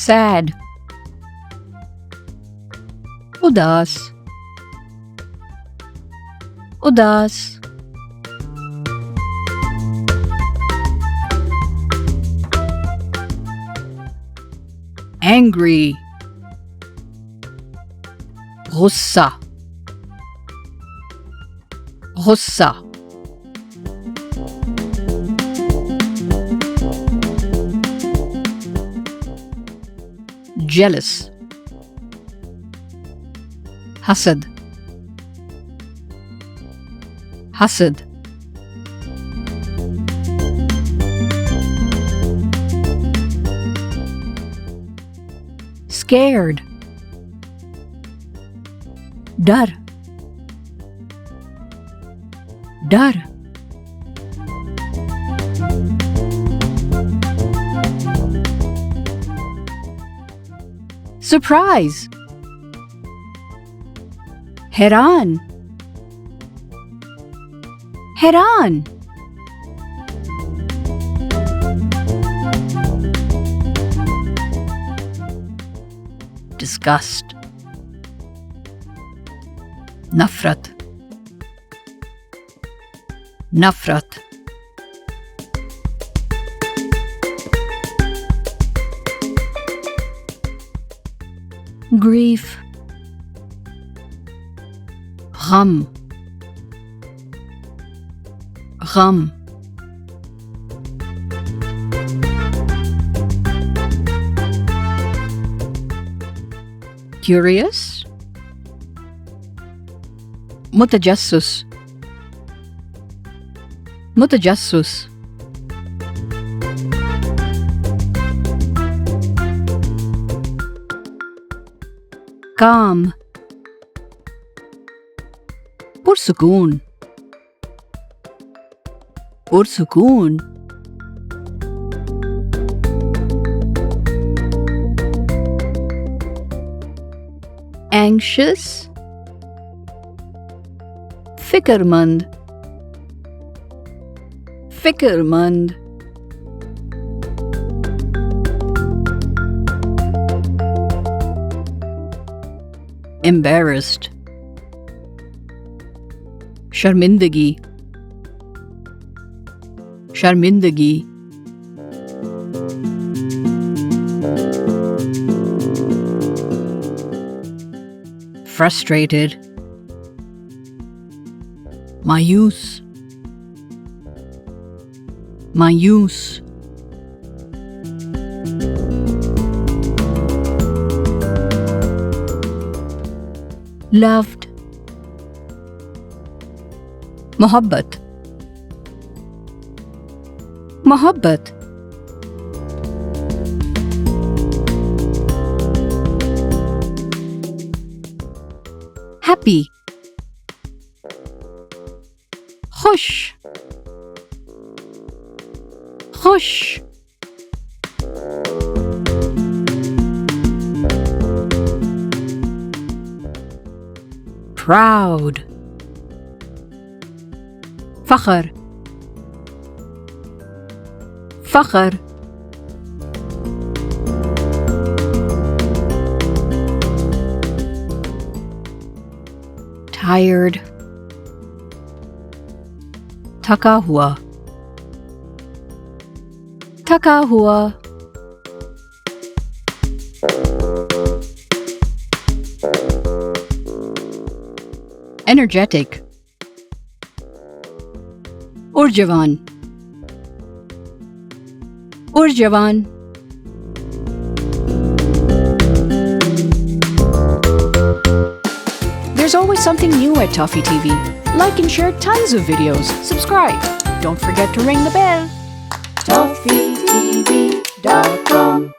sad, उदास, उदास, angry, गुस्सा, गुस्सा, jealous, हसद, हसद, scared, डर, डर, surprise, हैरान, हैरान, disgust, नफरत, नफरत, grief, गम, गम, curious, मुतजस्सुस, मुतजस्सुस, calm, पुरसुकून, पुरसुकून, anxious, फिक्रमंद, फिक्रमंद, embarrassed, शर्मिंदगी, शर्मिंदगी, frustrated, मायूस, मायूस, loved, मोहब्बत, मोहब्बत, happy, खुश, खुश, proud, फखर, फखर, tired, थका हुआ, थका हुआ, energetic, ऊर्जावान, ऊर्जावान, There's always something new at Toffee TV. Like and share tons of videos. Subscribe. Don't forget to ring the bell. ToffeeTV.com